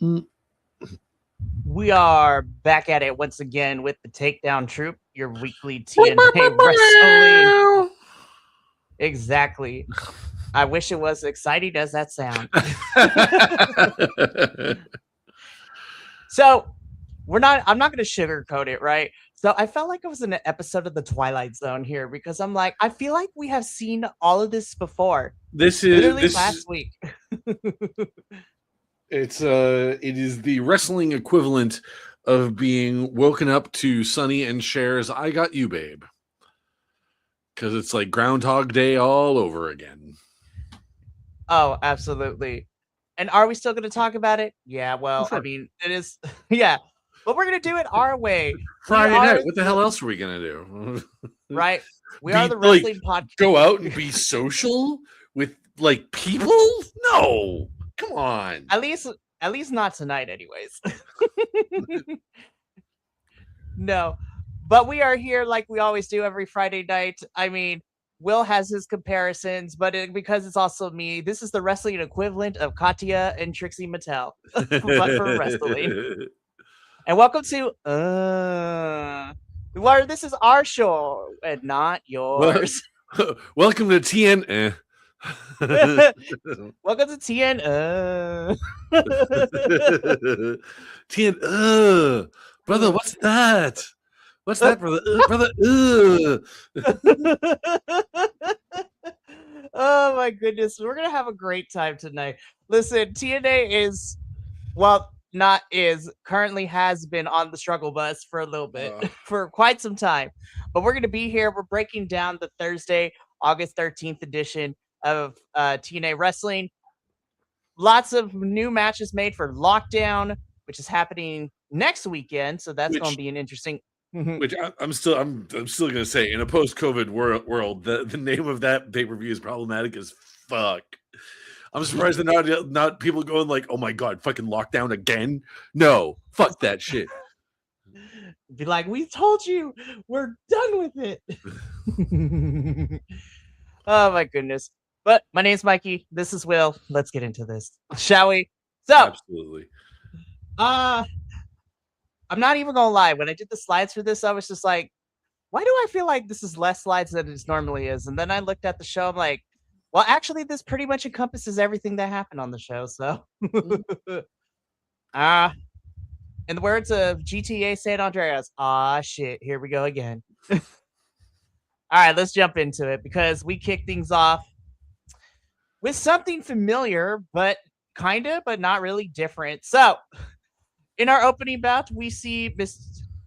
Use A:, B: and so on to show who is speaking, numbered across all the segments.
A: Mm.
B: We are back at it once again with the Takedown Troop, your weekly TNA wrestling. Exactly. I wish it was exciting as that sound. So I'm not going to sugarcoat it, right? So I felt like it was an episode of the Twilight Zone here because I'm like, I feel like we have seen all of this before.
A: This
B: Literally
A: is
B: last week.
A: it is the wrestling equivalent of being woken up to Sonny and Cher's "I Got You, Babe," because it's like Groundhog Day all over again.
B: Oh, absolutely. And are we still going to talk about it? Yeah, well,
A: Sure.
B: I mean, it is, yeah, but we're going to do it our way.
A: Friday night. What the hell else are we gonna do?
B: Right? We are
A: Be
B: the
A: like
B: wrestling podcast.
A: go out and be social with like people? No, come on.
B: At least not tonight, anyways. No, but we are here like we always do every Friday night. I mean, Will has his comparisons, but because it's also me, this is the wrestling equivalent of Katya and Trixie Mattel, but for wrestling. And welcome to where this is our show and not yours.
A: Welcome to TN.
B: Welcome to TN.
A: TN. Brother, what's that? What's that, brother? Brother.
B: Oh my goodness, we're gonna have a great time tonight. Listen, TNA is currently has been on the struggle bus for a little bit for quite some time, but we're going to be here. We're breaking down the Thursday, August 13th edition of TNA Wrestling. Lots of new matches made for Lockdown, which is happening next weekend, so that's going to be an interesting.
A: Which I'm still gonna say, in a post-COVID world, the name of that pay-per-view is problematic as fuck. I'm surprised that not people going like, oh my god, fucking Lockdown again. No, fuck that shit.
B: Be like, we told you, we're done with it. Oh my goodness. But my name's Mikey. This is Will. Let's get into this, shall we? So
A: absolutely.
B: I'm not even gonna lie. When I did the slides for this, I was just like, why do I feel like this is less slides than it normally is? And then I looked at the show, I'm like, well, actually, this pretty much encompasses everything that happened on the show. So in the words of GTA San Andreas, shit, here we go again. All right, let's jump into it because we kick things off with something familiar, but not really different. So in our opening bout, we see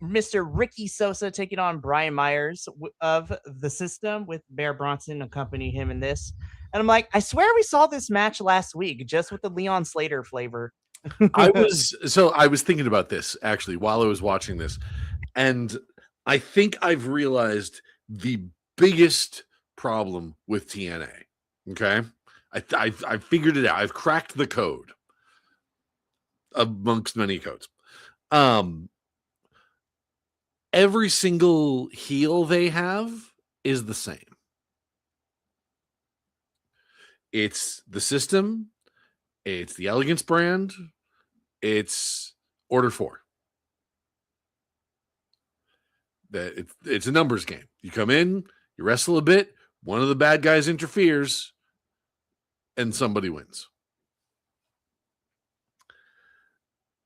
B: Mr. Ricky Sosa taking on Brian Myers of the System with Bear Bronson accompanying him in this. And I'm like, I swear we saw this match last week just with the Leon Slater flavor.
A: I was thinking about this actually while I was watching this, and I think I've realized the biggest problem with TNA. Okay, I figured it out. I've cracked the code amongst many codes. Every single heel they have is the same. It's the System, it's the Elegance brand, it's Order 4. It's a numbers game. You come in, you wrestle a bit, one of the bad guys interferes, and somebody wins.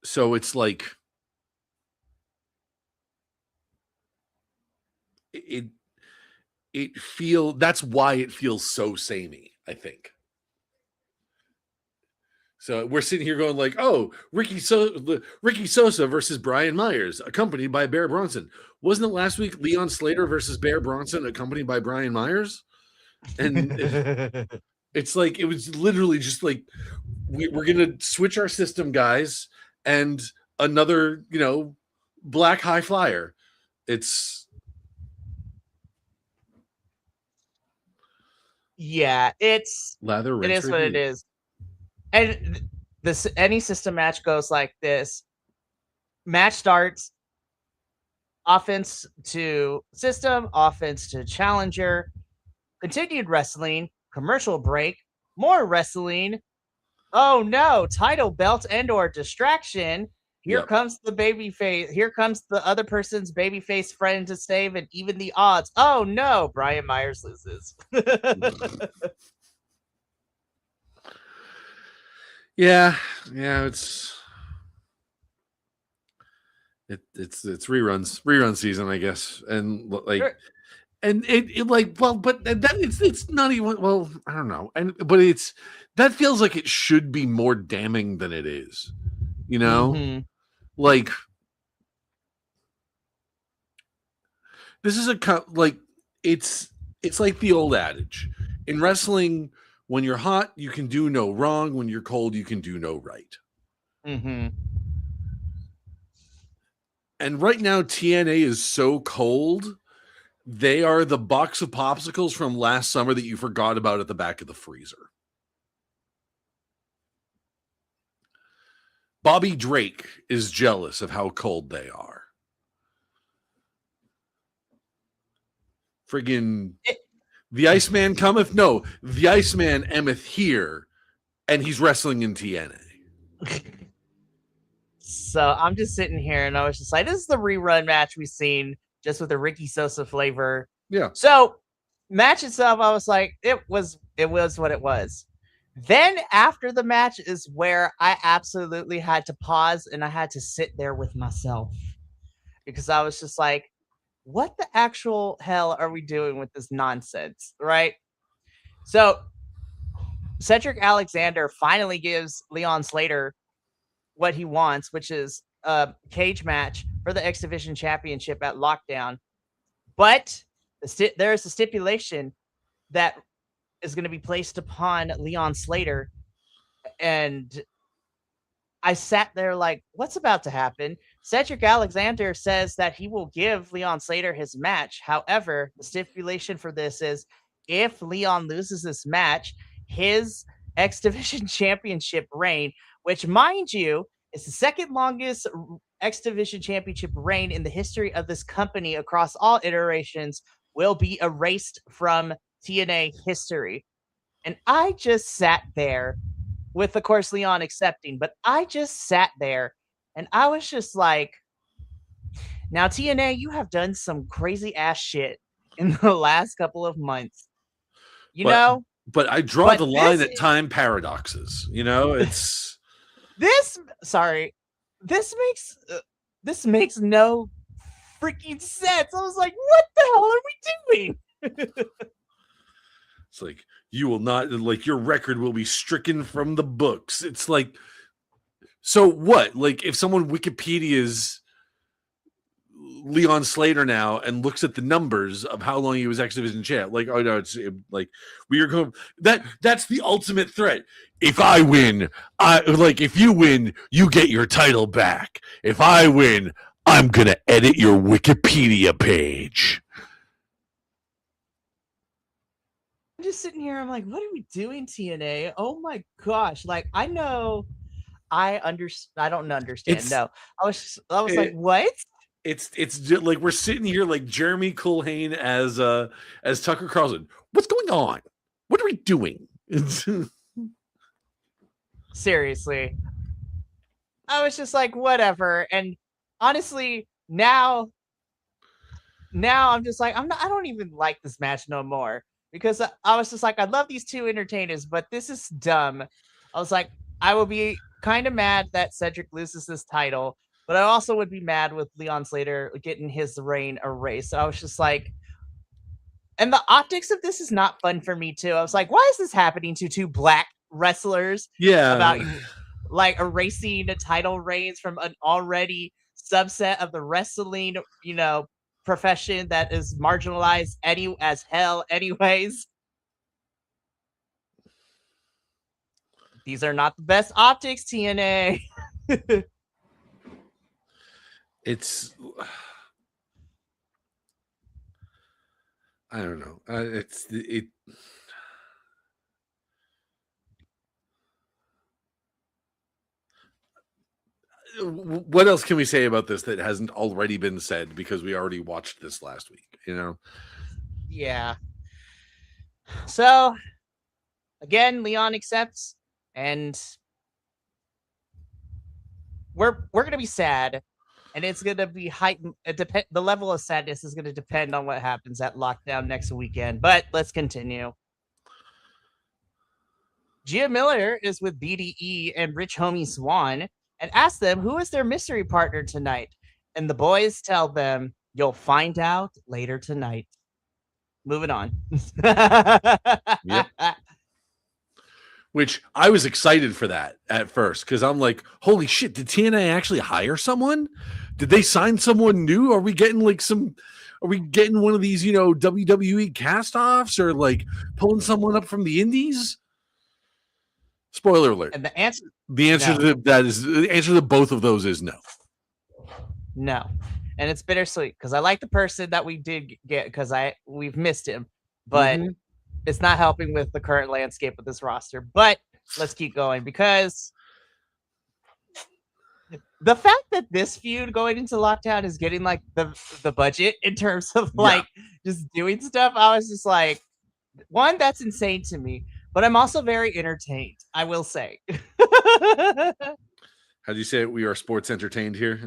A: So it's like that's why it feels so samey, I think. So we're sitting here going like, oh, Ricky Sosa versus Brian Myers, accompanied by Bear Bronson. Wasn't it last week Leon Slater versus Bear Bronson, accompanied by Brian Myers? And it's like, it was literally just like, we're going to switch our System guys and another, black high flyer.
B: Yeah,
A: lather,
B: it is what it is. And any System match goes like this. Match starts, offense to System, offense to Challenger, continued wrestling, commercial break, more wrestling, Oh no, title belt and or distraction. Here
A: Yep.
B: comes the baby face. Here comes the other person's baby face friend to save and even the odds. Oh no, Brian Myers loses.
A: Yeah, it's rerun season, I guess, and like, and it like, well, but that it's not even, well, I don't know, and but it's, that feels like it should be more damning than it is, you know,
B: Mm-hmm.
A: like, this is like, it's it's like the old adage in wrestling: when you're hot, you can do no wrong; when you're cold, you can do no right.
B: Mm-hmm.
A: And right now, TNA is so cold. They are the box of popsicles from last summer that you forgot about at the back of the freezer. Bobby Drake is jealous of how cold they are. Friggin' the Iceman cometh? No, the Iceman emeth here, and he's wrestling in TNA.
B: So I'm just sitting here and I was just like, this is the rerun match we've seen just with the Ricky Sosa flavor.
A: Yeah.
B: So match itself, I was like, it was what it was. Then after the match is where I absolutely had to pause and I had to sit there with myself because I was just like, what the actual hell are we doing with this nonsense? Right. So Cedric Alexander finally gives Leon Slater what he wants, which is a cage match for the X Division Championship at Lockdown. But there is a stipulation that is going to be placed upon Leon Slater. And I sat there like, what's about to happen? Cedric Alexander says that he will give Leon Slater his match. However, the stipulation for this is if Leon loses this match, his X Division Championship reign, which, mind you, is the second longest X Division Championship reign in the history of this company across all iterations, will be erased from TNA history. And I just sat there with, of course, Leon accepting, but I just sat there and I was just like, now, TNA, you have done some crazy ass shit in the last couple of months, you
A: But
B: know?
A: but I draw
B: But
A: the line at time paradoxes. You know, it's
B: sorry, this makes no freaking sense. I was like, what the hell are we doing?
A: it's like, you will not, like, your record will be stricken from the books. It's like, so what? Like, if someone Wikipedia's Leon Slater now and looks at the numbers of how long he was X Division champ, like, oh no, it's like, we are going, that's the ultimate threat. If I win, if you win, you get your title back. If I win, I'm gonna edit your Wikipedia page.
B: I'm just sitting here. I'm like, what are we doing, TNA? Oh my gosh! Like, I know, I don't understand. No, I was like, what?
A: It's just like we're sitting here like Jeremy Culhane as Tucker Carlson. What's going on? What are we doing?
B: Seriously, I was just like, whatever. And honestly, now I'm just like, I don't even like this match no more because I was just like, I love these two entertainers, but this is dumb. I was like, I will be kind of mad that Cedric loses this title, but I also would be mad with Leon Slater getting his reign erased. So I was just like, and the optics of this is not fun for me too. I was like, why is this happening to two black wrestlers?
A: Yeah.
B: About like erasing the title reigns from an already subset of the wrestling, profession that is marginalized as hell anyways. These are not the best optics, TNA.
A: It's, I don't know. What else can we say about this that hasn't already been said, because we already watched this last week, you know?
B: Yeah. So again, Leon accepts and we're gonna be sad, and it's gonna be heightened. The level of sadness is gonna depend on what happens at Lockdown next weekend. But let's continue. Gia Miller is with BDE and Rich Homie Swan and asks them who is their mystery partner tonight. And the boys tell them, you'll find out later tonight. Moving on.
A: Yep. Which I was excited for that at first because I'm like, holy shit, did TNA actually hire someone? Did they sign someone new? Are we getting one of these, WWE cast-offs or like pulling someone up from the indies? Spoiler alert.
B: And the answer
A: the answer to both of those is no.
B: No. And it's bittersweet because I like the person that we did get because we've missed him, but it's not helping with the current landscape of this roster. But let's keep going because the fact that this feud going into Lockdown is getting like the budget in terms of like just doing stuff, I was just like, one, that's insane to me, but I'm also very entertained, I will say.
A: How do you say it? We are sports entertained here.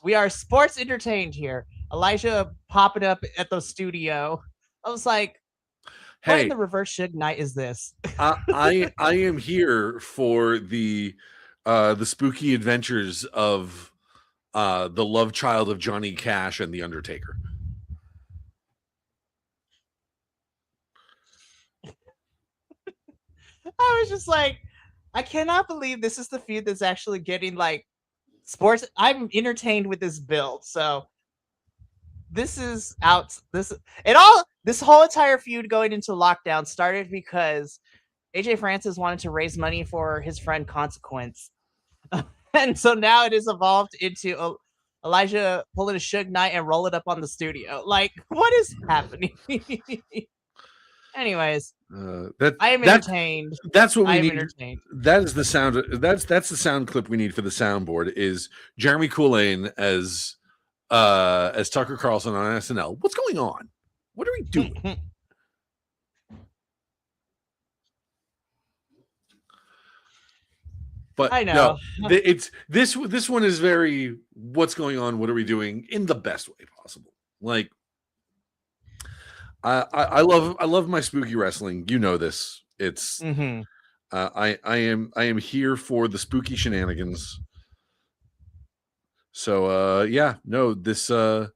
B: We are sports entertained here. Elijah popping up at the studio. I was like, what in the reverse Suge Knight is this?
A: I am here for the spooky adventures of the love child of Johnny Cash and the Undertaker.
B: I was just like, I cannot believe this is the feud that's actually getting like sports. I'm entertained with this build. So this is out. This whole entire feud going into Lockdown started because AJ Francis wanted to raise money for his friend Consequence. And so now it is evolved into Elijah pulling a Suge Knight and roll it up on the studio. Like, what is happening? Anyways, I am entertained.
A: That's what we need. That is the sound. That's the sound clip we need for the soundboard. Is Jeremy Kool-Aid as Tucker Carlson on SNL? What's going on? What are we doing? But
B: I know
A: it's this one is very what's going on? What are we doing in the best way possible? Like. I love my spooky wrestling. You know this. It's I am here for the spooky shenanigans. So this the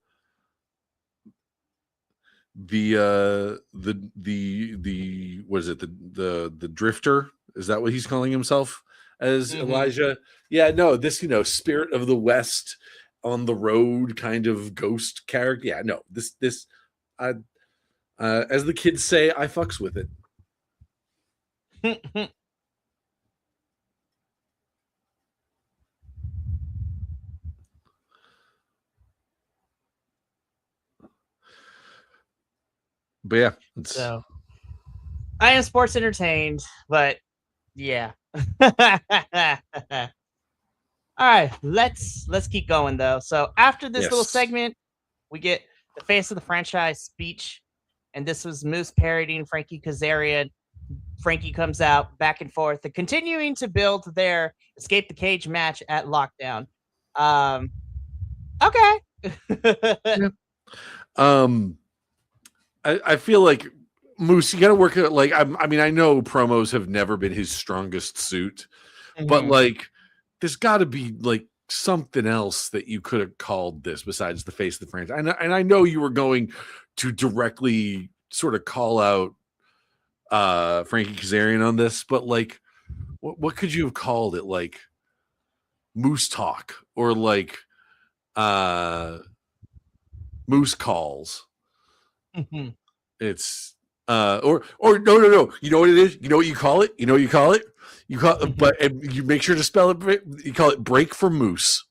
A: what is it? The drifter, is that what he's calling himself as Elijah? Yeah, no, this spirit of the West on the road kind of ghost character. Yeah, no, this as the kids say, I fucks with it. But yeah,
B: so I am sports entertained, but yeah. All right, let's keep going though. So after this little segment, we get the face of the franchise speech. And this was Moose parodying Frankie Kazarian. Frankie comes out back and forth, and continuing to build their Escape the Cage match at Lockdown. Okay.
A: I feel like Moose, you got to work at like I know promos have never been his strongest suit, but like there's got to be like something else that you could have called this besides the face of the franchise. And I know you were going to directly sort of call out Frankie Kazarian on this, but like what could you have called it? Like Moose Talk or like Moose Calls. It's or no. You know what it is? You know what you call it? But you make sure to spell it. You call it Break for Moose.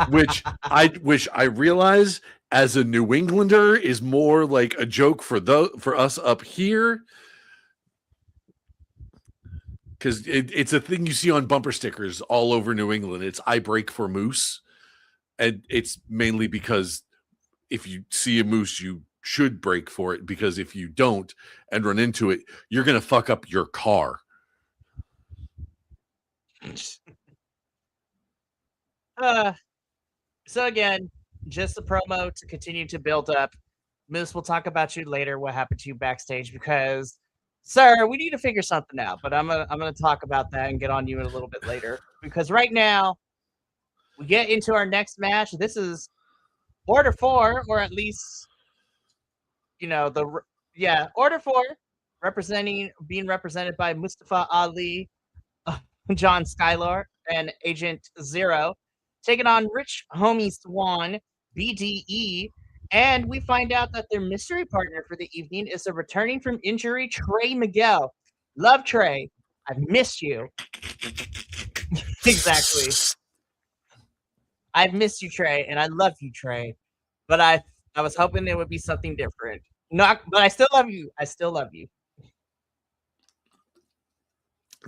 A: which I realize as a New Englander is more like a joke for us up here, because it's a thing you see on bumper stickers all over New England. It's I break for moose, and it's mainly because if you see a moose, you should brake for it, because if you don't and run into it, you're going to fuck up your car.
B: So again, just a promo to continue to build up. Moose, we'll talk about you later, what happened to you backstage, because, sir, we need to figure something out. But I'm gonna talk about that and get on you a little bit later, because right now we get into our next match. This is Order 4, or at least, you know, Order 4, being represented by Mustafa Ali, John Skylar, and Agent Zero, taking on Rich Homie Swan, BDE, and we find out that their mystery partner for the evening is a returning from injury Trey Miguel. Love Trey. I've missed you. Exactly. I've missed you, Trey, and I love you, Trey. But I was hoping it would be something different. But I still love you. I still love you.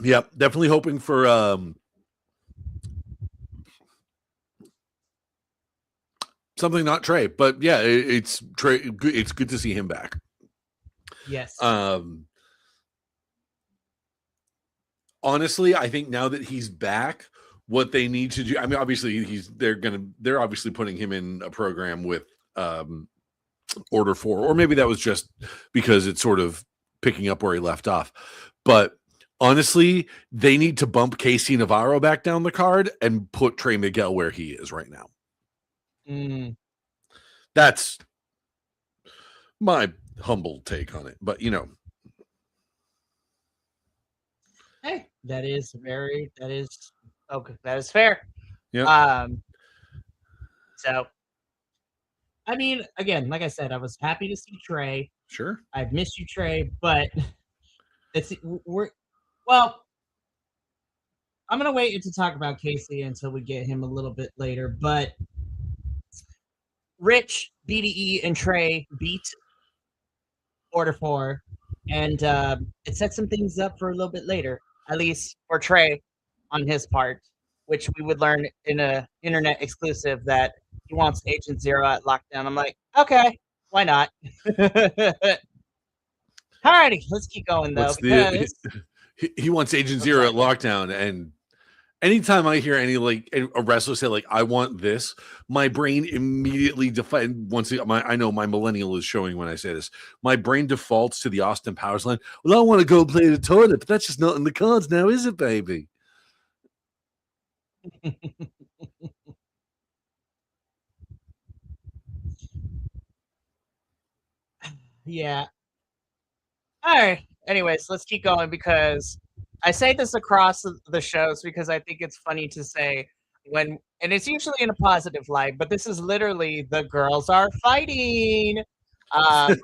A: Yep, definitely hoping for something not Trey, but yeah, it's Trey. It's good to see him back.
B: Yes.
A: Honestly, I think now that he's back, what they need to do, I mean, obviously they're obviously putting him in a program with Order 4, or maybe that was just because it's sort of picking up where he left off. But honestly, they need to bump Casey Navarro back down the card and put Trey Miguel where he is right now. That's my humble take on it, but you know.
B: Hey, that is fair.
A: Yeah.
B: So, I mean, again, like I said, I was happy to see Trey.
A: Sure.
B: I've missed you, Trey, but I'm gonna wait to talk about Casey until we get him a little bit later. But Rich, BDE, and Trey beat Order 4, and it set some things up for a little bit later, at least for Trey on his part, which we would learn in a internet exclusive that he wants Agent Zero at lockdown. I'm like, okay, why not? Alrighty, let's keep going though.
A: He wants Agent Zero at lockdown, and anytime I hear a wrestler say like I want this, my brain immediately I know my millennial is showing when I say this. My brain defaults to the Austin Powers line. Well, I want to go play the toilet, but that's just not in the cards now, is it, baby?
B: Yeah. All right. Anyways, let's keep going, because I say this across the shows because I think it's funny to say and it's usually in a positive light, but this is literally the girls are fighting.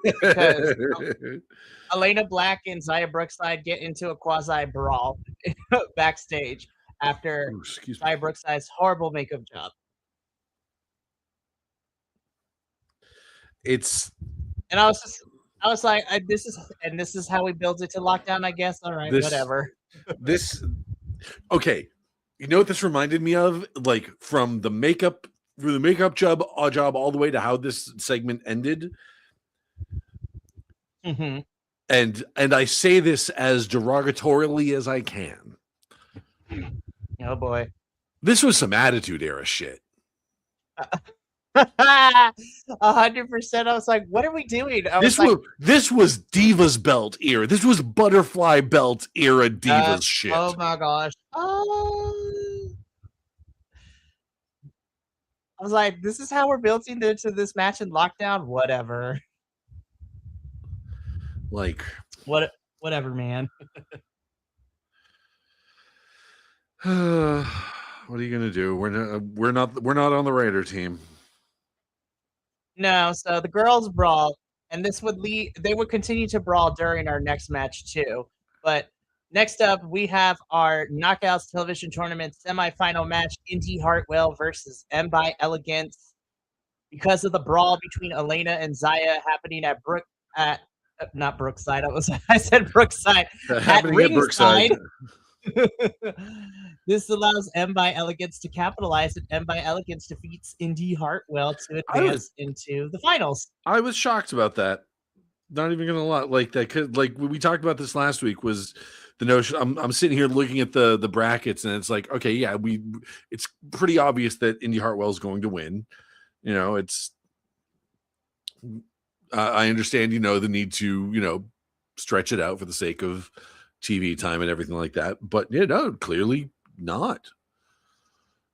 B: Because Elena Black and Zaya Brookside get into a quasi brawl backstage after Zaya Brookside's horrible makeup job. And I was like, this is how we build it to lockdown, I guess. All right, whatever.
A: Okay. You know what this reminded me of? Like from the makeup job all the way to how this segment ended.
B: Mm-hmm.
A: And I say this as derogatorily as I can.
B: Oh boy.
A: This was some Attitude Era shit.
B: 100%. I was like, what are we doing?
A: This was Divas belt era. This was Butterfly belt era Divas shit.
B: Oh my gosh. I was like, this is how we're building into this match in lockdown? Whatever.
A: Like
B: whatever, man.
A: What are you gonna do? We're not on the Raider team.
B: No, so the girls brawl, and they would continue to brawl during our next match too. But next up, we have our Knockouts Television Tournament semifinal match: Indy Hartwell versus M by Elegance. Because of the brawl between Elena and Zaya happening not Brookside. I said Brookside.
A: Happening at Brookside.
B: This allows M by Elegance to capitalize, and M by Elegance defeats Indy Hartwell to
A: I was
B: advance into the finals.
A: I was shocked about that. Not even gonna lie, like that could like we talked about this last week was the notion. I'm sitting here looking at the brackets and it's like, okay, yeah, it's pretty obvious that Indy Hartwell is going to win. You know, it's I understand, the need to, stretch it out for the sake of TV time and everything like that. But no, clearly not.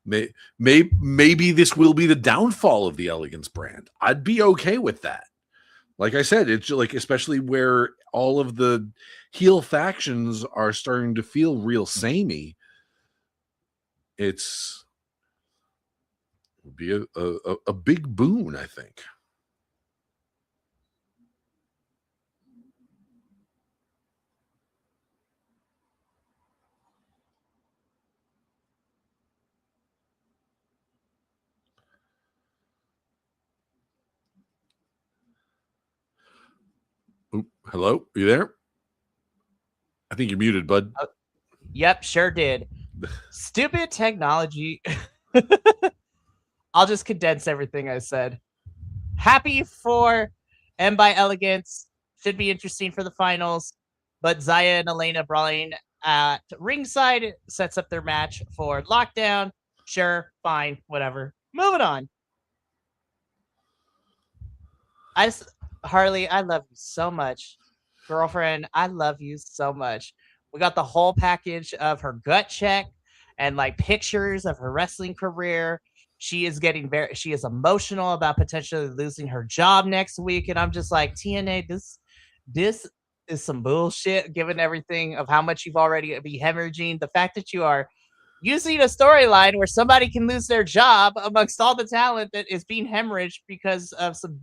A: Maybe this will be the downfall of the Elegance brand. I'd be okay with that. Like I said, it's like, especially where all of the heel factions are starting to feel real samey. It's would be a big boon, I think. Oop, hello, are you there? I think you're muted, bud.
B: Yep, sure did. Stupid technology. I'll just condense everything I said. Happy for M by Elegance. Should be interesting for the finals. But Zaya and Elena brawling at ringside sets up their match for Lockdown. Sure, fine, whatever. Moving on. Harley, I love you so much. Girlfriend, I love you so much. We got the whole package of her gut check and like pictures of her wrestling career. She is she is emotional about potentially losing her job next week. And I'm just like, TNA, this is some bullshit given everything of how much you've already be hemorrhaging. The fact that you are using a storyline where somebody can lose their job amongst all the talent that is being hemorrhaged because of some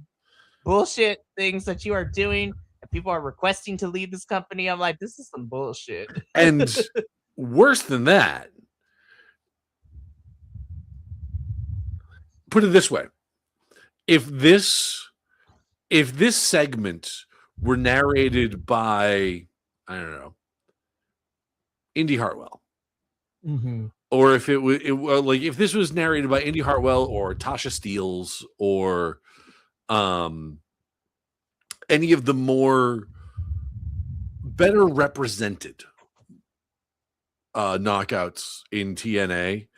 B: bullshit things that you are doing, and people are requesting to leave this company. I'm like, this is some bullshit.
A: And worse than that, put it this way: if this segment were narrated by, I don't know, Indy Hartwell, or if it was like if this was narrated by Indy Hartwell or Tasha Steeles or any of the more better represented knockouts in TNA,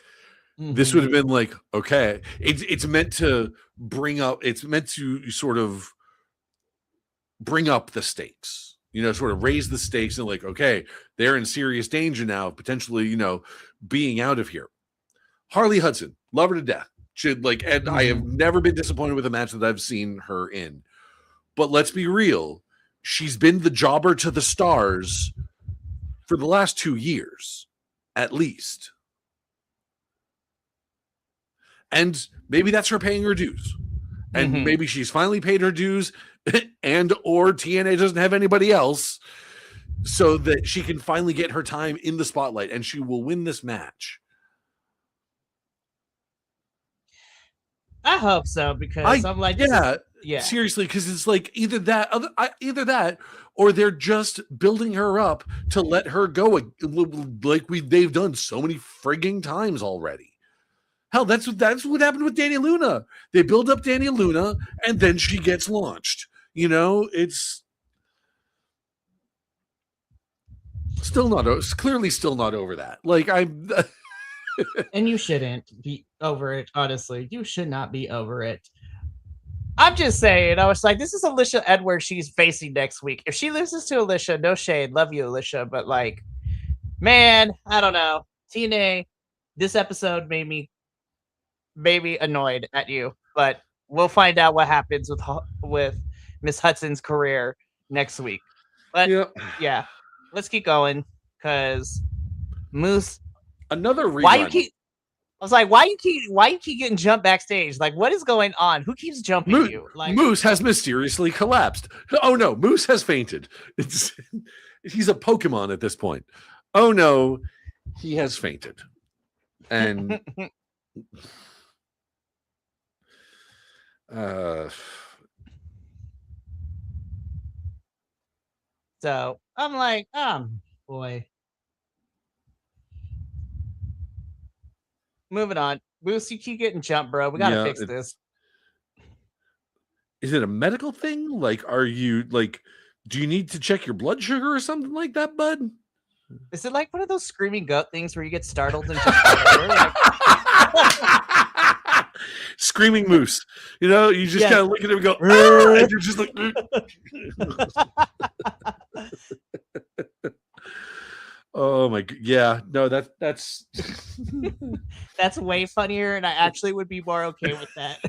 A: this would have been like, okay, it's meant to bring up, it's meant to sort of bring up the stakes, sort of raise the stakes and like, okay, they're in serious danger now, potentially, being out of here. Harley Hudson, love her to death. Should like, and I have never been disappointed with a match that I've seen her in. But let's be real, she's been the jobber to the stars for the last 2 years, at least. And maybe that's her paying her dues. And maybe she's finally paid her dues and or TNA doesn't have anybody else so that she can finally get her time in the spotlight and she will win this match.
B: I hope so, because I'm like,
A: yeah, seriously, because it's like either that, or they're just building her up to let her go, like they've done so many frigging times already. Hell, that's what happened with Dani Luna. They build up Dani Luna, and then she gets launched. It's clearly still not over that. Like I'm.
B: And you shouldn't be over it, honestly. You should not be over it. I'm just saying, I was like, this is Alicia Edwards she's facing next week. If she loses to Alicia, no shade. Love you, Alicia. But like, man, I don't know. TNA, this episode made me maybe annoyed at you. But we'll find out what happens with Miss Hudson's career next week. But yeah, let's keep going, because Moose.
A: Another rerun.
B: Why you keep? I was like, why you keep getting jumped backstage? Like, what is going on? Who keeps jumping you? Like,
A: Moose has mysteriously collapsed. Oh no, Moose has fainted. He's a Pokemon at this point. Oh no, he has fainted. And
B: so I'm like, boy. moving on. Moose, you keep getting jumped, bro. We gotta fix this.
A: Is it a medical thing? Like, are you like, do you need to check your blood sugar or something like that, bud?
B: Is it like one of those screaming goat things where you get startled and just whatever? Like...
A: Screaming moose. You know, you just kind of look at him and go, ah! And you're just like, oh my god. Yeah, no, that's
B: that's way funnier, and I actually would be more okay with that.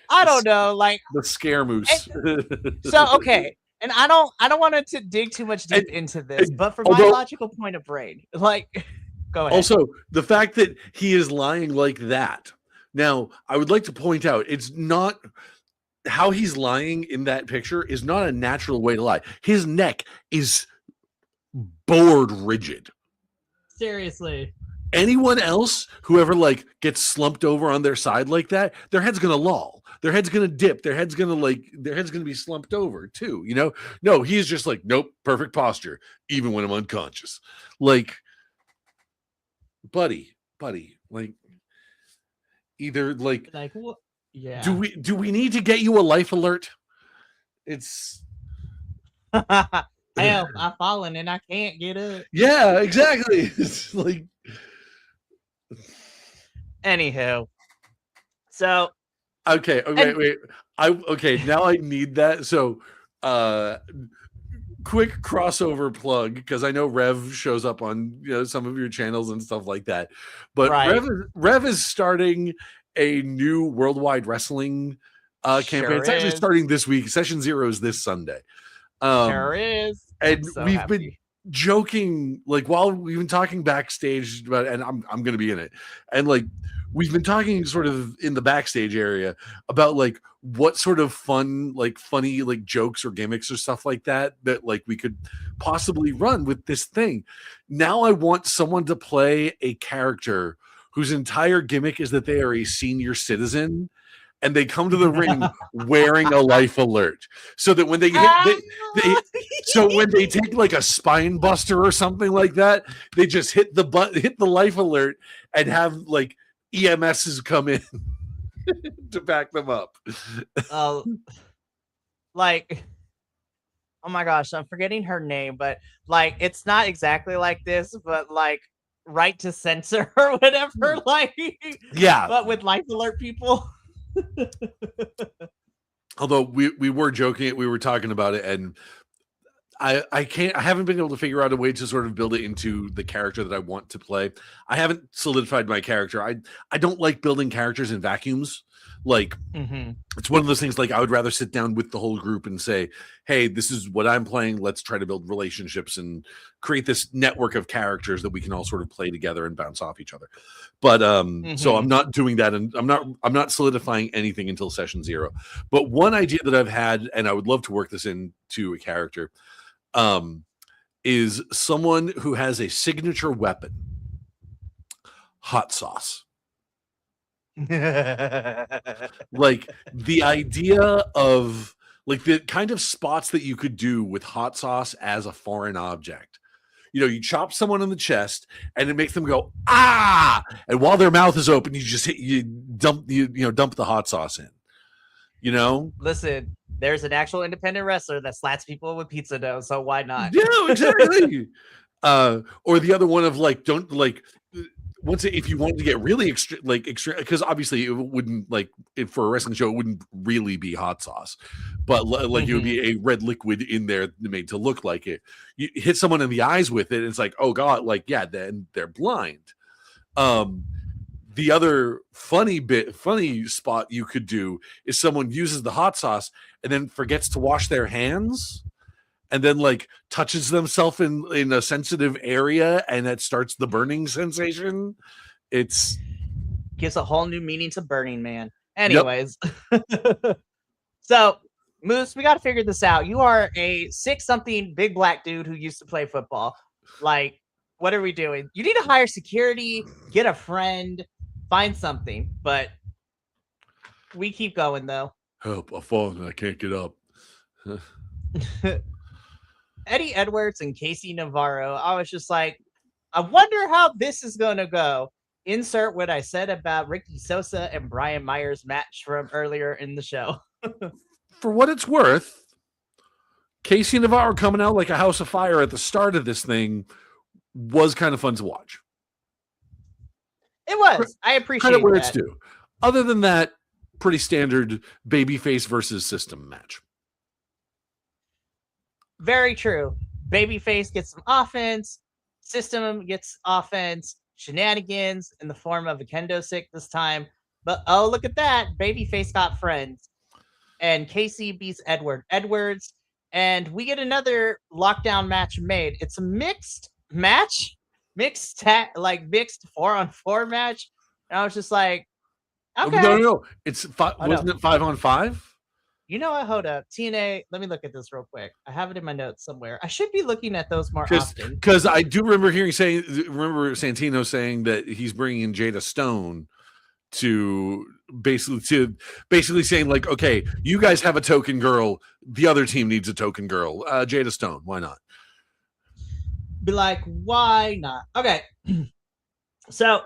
B: I don't know, like
A: the scare moose.
B: So okay. And I don't want to dig too much deep into this, but from my logical point of brain, like, go ahead.
A: Also, the fact that he is lying like that. Now, I would like to point out, it's not how he's lying in that picture is not a natural way to lie. His neck is bored rigid.
B: Seriously.
A: Anyone else who ever like gets slumped over on their side like that, their head's gonna loll. Their head's gonna dip. Their head's gonna be slumped over too. You know, no, he's just like, nope, perfect posture, even when I'm unconscious. Like, buddy, like, either like
B: what? Yeah.
A: Do we need to get you a life alert? It's
B: hell, I've fallen and I can't get up.
A: Yeah, exactly. It's like,
B: anywho, so
A: okay, wait. Now I need that. So quick crossover plug, because I know Rev shows up on some of your channels and stuff like that. But
B: right.
A: Rev is starting a new worldwide wrestling campaign.
B: Sure
A: it's actually starting this week. Session 0 is this Sunday.
B: Sure is.
A: And we've been joking, like, while we've been talking backstage about, and I'm going to be in it, and like we've been talking sort of in the backstage area about like what sort of funny like jokes or gimmicks or stuff like that like we could possibly run with this thing. Now I want someone to play a character whose entire gimmick is that they are a senior citizen and they come to the ring wearing a life alert, so that when they when they take like a spine buster or something like that, they just hit the life alert and have like EMSs come in to back them up.
B: Like, oh my gosh, I'm forgetting her name, but like it's not exactly like this, but like right to censor or whatever, like,
A: yeah,
B: but with life alert people.
A: Although we were joking, we were talking about it, and I haven't been able to figure out a way to sort of build it into the character that I want to play. I haven't solidified my character. I don't like building characters in vacuums. Like, it's one of those things, like, I would rather sit down with the whole group and say, hey, this is what I'm playing. Let's try to build relationships and create this network of characters that we can all sort of play together and bounce off each other. But so I'm not doing that, and I'm not solidifying anything until session 0. But one idea that I've had, and I would love to work this into a character, is someone who has a signature weapon, hot sauce. Like, the idea of like the kind of spots that you could do with hot sauce as a foreign object. You chop someone in the chest and it makes them go, ah, and while their mouth is open, you dump the hot sauce in.
B: Listen, there's an actual independent wrestler that slats people with pizza dough, so why not?
A: Yeah, exactly. Or the other one of like, don't like, if you wanted to get really extreme, because obviously it wouldn't, like, for a wrestling show, it wouldn't really be hot sauce, but like it would be a red liquid in there made to look like it. You hit someone in the eyes with it, and it's like, oh god, like, yeah, then they're blind. The other funny spot you could do is someone uses the hot sauce and then forgets to wash their hands, and then like touches themselves in a sensitive area, and that starts the burning sensation. It's
B: gives a whole new meaning to Burning Man. Anyways, so Moose, we got to figure this out. You are a 6-something big black dude who used to play football. Like, what are we doing? You need to hire security, get a friend, find something. But we keep going though.
A: Help! I've fallen and I can't get up.
B: Eddie Edwards and Casey Navarro. I was just like, I wonder how this is going to go. Insert what I said about Ricky Sosa and Brian Myers match from earlier in the show.
A: For what it's worth, Casey Navarro coming out like a house of fire at the start of this thing was kind of fun to watch.
B: It was. I appreciate
A: credit where
B: that.
A: it's due. Other than that, pretty standard babyface versus system match.
B: Very true. Babyface gets some offense. System gets offense. Shenanigans in the form of a kendo stick this time. But oh, look at that. Babyface got friends. And Casey beats Edwards. And we get another lockdown match made. It's a mixed match. Mixed 4-on-4 match. And I was just like, okay.
A: No. It's wasn't it 5-on-5?
B: You know what? Hold up. TNA, let me look at this real quick. I have it in my notes somewhere. I should be looking at those more often.
A: Because I do remember Santino saying that he's bringing in Jada Stone to basically saying like, okay, you guys have a token girl. The other team needs a token girl. Jada Stone. Why not?
B: Be like, why not? Okay. So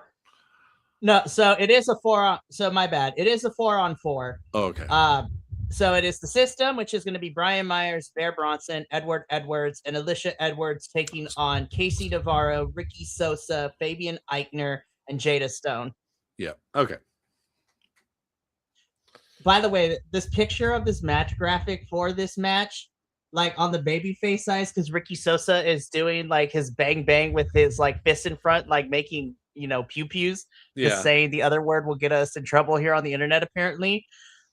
B: it is a 4-on. So my bad. It is a 4-on-4.
A: Oh, okay.
B: So it is the system, which is going to be Brian Myers, Bear Bronson, Edward Edwards, and Alicia Edwards taking on Casey Navarro, Ricky Sosa, Fabian Eichner, and Jada Stone.
A: Yeah. Okay.
B: By the way, this picture of this match graphic for this match, like on the babyface size, because Ricky Sosa is doing like his bang bang with his like fist in front, like making, pew pews.
A: Yeah.
B: Saying the other word will get us in trouble here on the internet, apparently.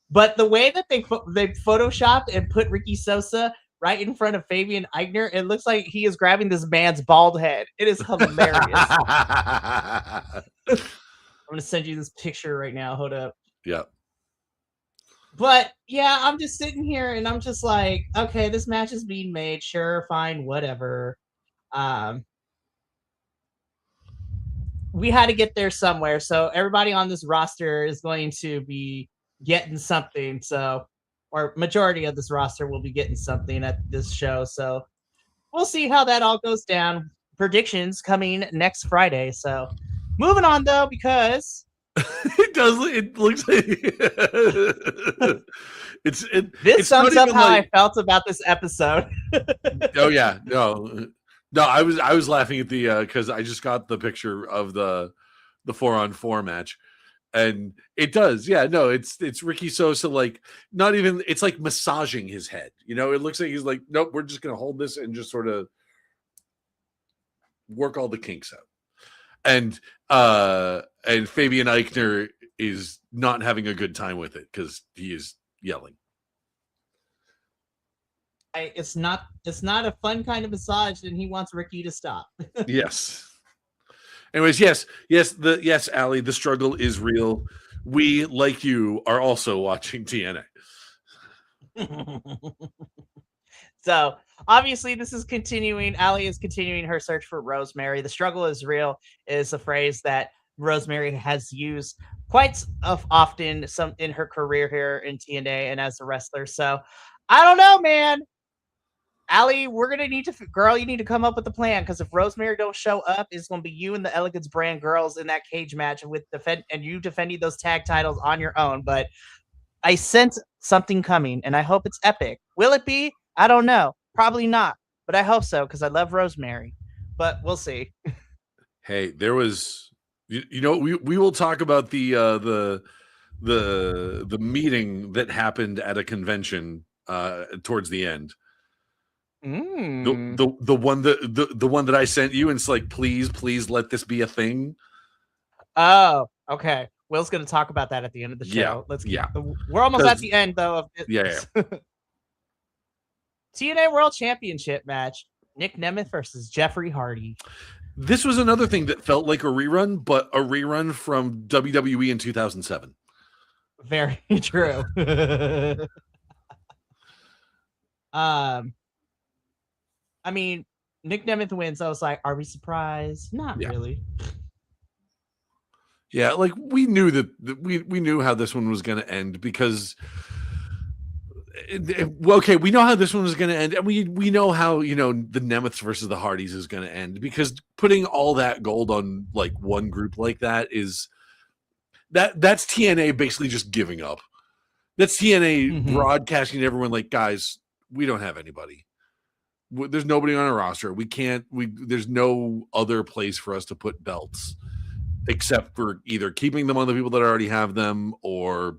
B: But the way that they photoshopped and put Ricky Sosa right in front of Fabian Eichner, it looks like he is grabbing this man's bald head. It is hilarious. I'm going to send you this picture right now. Hold up.
A: Yeah.
B: But yeah, I'm just sitting here and I'm just like, okay, this match is being made. Sure, fine, whatever. We had to get there somewhere. So everybody on this roster is going to be getting something. Or majority of this roster will be getting something at this show. So we'll see how that all goes down. Predictions coming next Friday. So moving on though, because
A: it looks like
B: this sums up how I felt about this episode.
A: Oh yeah, no, I was laughing at the because I just got the picture of the 4-on-4 match, and it does, yeah, no, it's Ricky Sosa, like, not even, it's like massaging his head, it looks like he's like, nope, we're just gonna hold this and just sort of work all the kinks out. And Fabian Eichner is not having a good time with it because he is yelling.
B: It's not a fun kind of massage, and he wants Ricky to stop.
A: Yes. Anyways, yes, Allie, the struggle is real. We, like you, are also watching TNA.
B: So obviously this is continuing. Allie is continuing her search for Rosemary. The struggle is real is a phrase that Rosemary has used quite often in her career here in TNA and as a wrestler. So I don't know, man. Allie, we're going to need to, girl, you need to come up with a plan, because if Rosemary don't show up, it's going to be you and the Elegance brand girls in that cage match and you defending those tag titles on your own. But I sense something coming, and I hope it's epic. Will it be? I don't know. Probably not, but I hope so, because I love Rosemary. But we'll see.
A: Hey, there was, we will talk about the meeting that happened at a convention towards the end. The one that I sent you, and it's like, please let this be a thing.
B: Oh, okay. Will's going to talk about that at the end of the show. We're almost at the end though of this.
A: Yeah.
B: TNA World Championship match: Nick Nemeth versus Jeffrey Hardy.
A: This was another thing that felt like a rerun, but a rerun from WWE in 2007.
B: Very true. I mean, Nick Nemeth wins. I was like, are we surprised? Not really.
A: Yeah, like we knew that we knew how this one was going to end, because Okay, we know how this one is going to end, and we know how the Nemeths versus the Hardys is going to end, because putting all that gold on like one group like that is that's TNA basically just giving up. That's TNA broadcasting to everyone like, guys, we don't have anybody. There's nobody on our roster. We can't. There's no other place for us to put belts except for either keeping them on the people that already have them or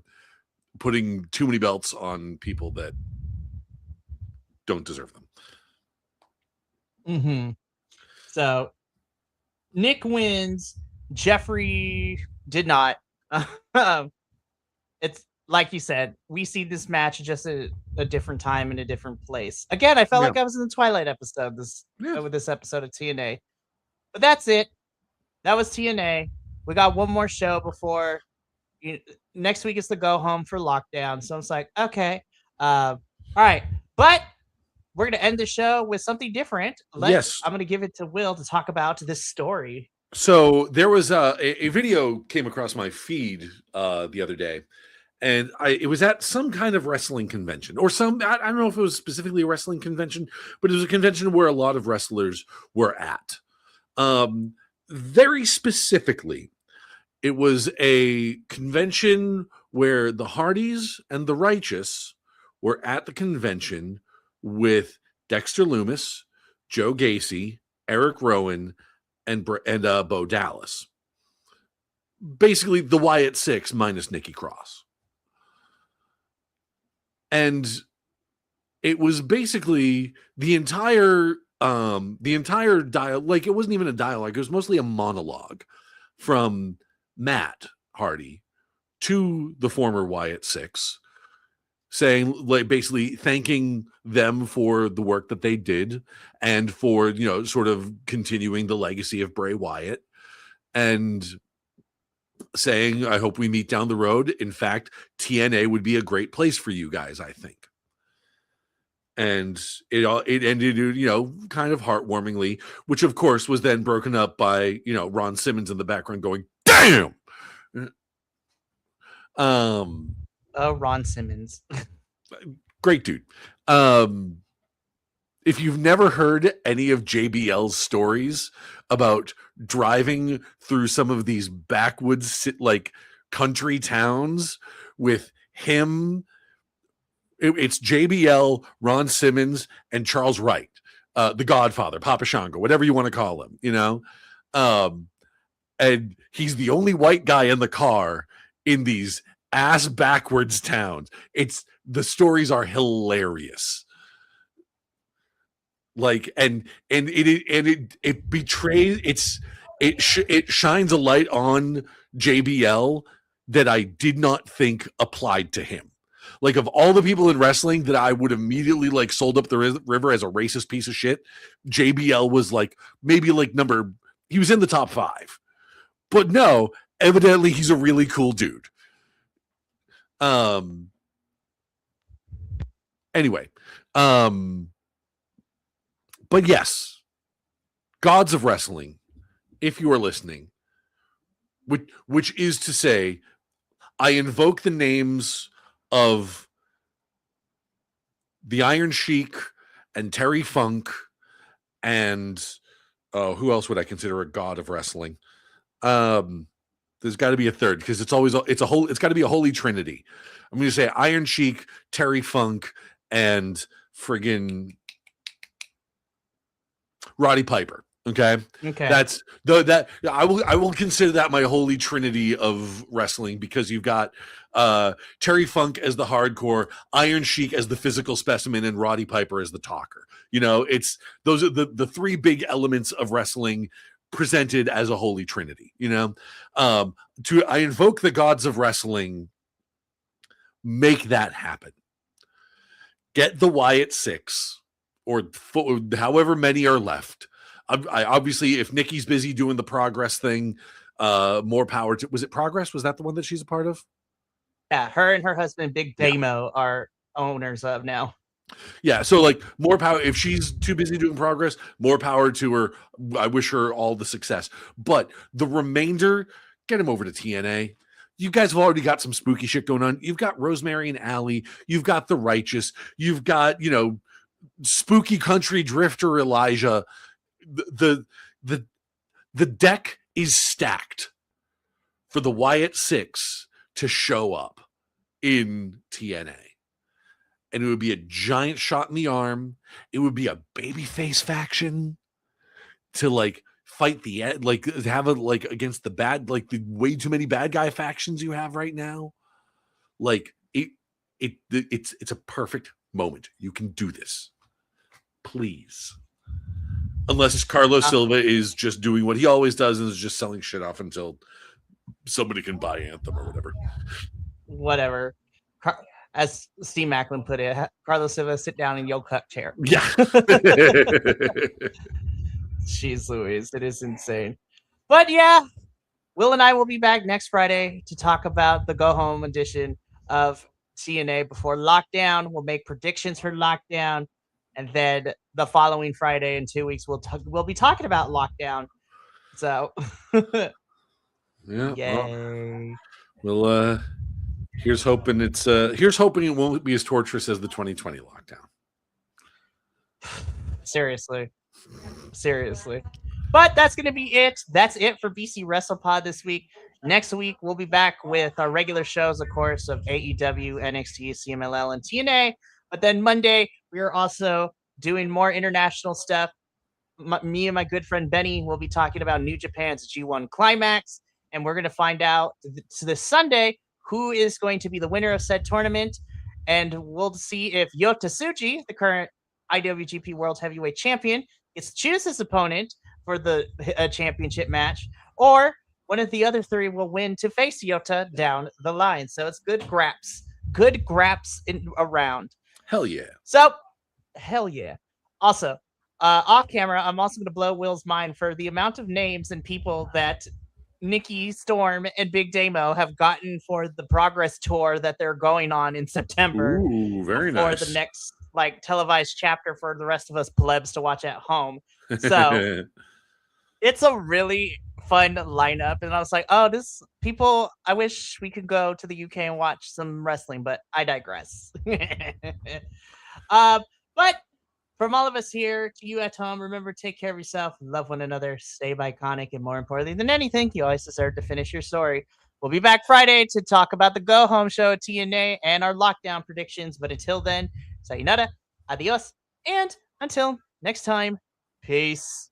A: putting too many belts on people that don't deserve them.
B: So Nick wins. Jeffrey did not. It's like you said, we see this match just a different time in a different place. Again, I felt like I was in the Twilight episode with this episode of TNA. But that's it. That was TNA. We got one more show before next week is the go home for lockdown. So it's like, okay. All right. But we're going to end the show with something different.
A: Yes.
B: I'm going to give it to Will to talk about this story.
A: So there was a video came across my feed the other day, and it was at some kind of wrestling convention or I don't know if it was specifically a wrestling convention, but it was a convention where a lot of wrestlers were at. Very specifically, it was a convention where the Hardys and the Righteous were at the convention with Dexter Lumis, Joe Gacy, Eric Rowan, and Bo Dallas. Basically, the Wyatt Six minus Nikki Cross. And it was basically the entire dialogue. Like, it wasn't even a dialogue. It was mostly a monologue from Matt Hardy to the former Wyatt Six, saying, like, basically thanking them for the work that they did and for, sort of continuing the legacy of Bray Wyatt, and saying, I hope we meet down the road. In fact, TNA would be a great place for you guys, I think. And it ended, kind of heartwarmingly, which of course was then broken up by, Ron Simmons in the background going, damn.
B: Ron Simmons.
A: Great dude. If you've never heard any of JBL's stories about driving through some of these backwoods, like, country towns with him, it's JBL, Ron Simmons, and Charles Wright, the Godfather, Papa Shango, whatever you want to call him, and he's the only white guy in the car in these ass backwards towns. The stories are hilarious. Like, and it betrays, it shines a light on JBL that I did not think applied to him. Like, of all the people in wrestling that I would immediately like sold up the river as a racist piece of shit, JBL was like maybe like he was in the top 5. But no, evidently he's a really cool dude. Anyway, but yes, Gods of Wrestling, if you are listening, which is to say, I invoke the names of the Iron Sheik and Terry Funk and who else would I consider a god of wrestling? There's got to be a third, because it's got to be a holy trinity. I'm going to say Iron Sheik, Terry Funk, and friggin' Roddy Piper. Okay. That's I will consider that my holy trinity of wrestling, because you've got Terry Funk as the hardcore, Iron Sheik as the physical specimen, and Roddy Piper as the talker. Those are the 3 big elements of wrestling presented as a holy trinity. I invoke the gods of wrestling. Make that happen. Get the Wyatt Six, or however many are left. I obviously, if Nikki's busy doing the Progress thing, more power to. Was it Progress? Was that the one that she's a part of?
B: Yeah, her and her husband Big Damo are owners of now.
A: Yeah, so like more power. If she's too busy doing Progress, more power to her. I wish her all the success. But the remainder, get him over to TNA. you guys have already got some spooky shit going on. You've got Rosemary and Allie. You've got the Righteous. You've got, spooky country drifter Elijah. The deck is stacked for the Wyatt Six to show up in TNA. And it would be a giant shot in the arm. It would be a babyface faction to fight have a against the bad, the way too many bad guy factions you have right now. It's a perfect moment. You can do this. Please. Unless Carlos Silva is just doing what he always does and is just selling shit off until somebody can buy Anthem or whatever.
B: Whatever. As Steve Macklin put it, Carlos Silva, sit down in your cup chair.
A: Yeah.
B: Jeez Louise, it is insane. But yeah, Will and I will be back next Friday to talk about the go home edition of TNA before lockdown. We'll make predictions for lockdown, and then the following Friday in 2 weeks we'll be talking about lockdown. So
A: yeah,
B: yay.
A: Well, here's hoping it won't be as torturous as the 2020 lockdown.
B: Seriously. But that's going to be it. That's it for BC Wrestle Pod this week. Next week, we'll be back with our regular shows, of course, of AEW, NXT, CMLL, and TNA. But then Monday, we are also doing more international stuff. Me and my good friend Benny will be talking about New Japan's G1 Climax. And we're going to find out this Sunday who is going to be the winner of said tournament. And we'll see if Yota Tsuji, the current IWGP World Heavyweight Champion, gets to choose his opponent for the championship match, or one of the other three will win to face Yota down the line. So it's good graps around.
A: Hell yeah.
B: So, hell yeah. Also, off camera, I'm also going to blow Will's mind for the amount of names and people that Nikki Storm and Big Damo have gotten for the Progress Tour that they're going on in September.
A: Ooh, very nice.
B: For the next televised chapter for the rest of us plebs to watch at home. So it's a really fun lineup. And I was like, I wish we could go to the UK and watch some wrestling, but I digress. But from all of us here to you at home, remember, take care of yourself, love one another, stay iconic, and more importantly than anything, you always deserve to finish your story. We'll be back Friday to talk about the Go Home show at TNA and our lockdown predictions. But until then, sayonara, adios, and until next time, peace.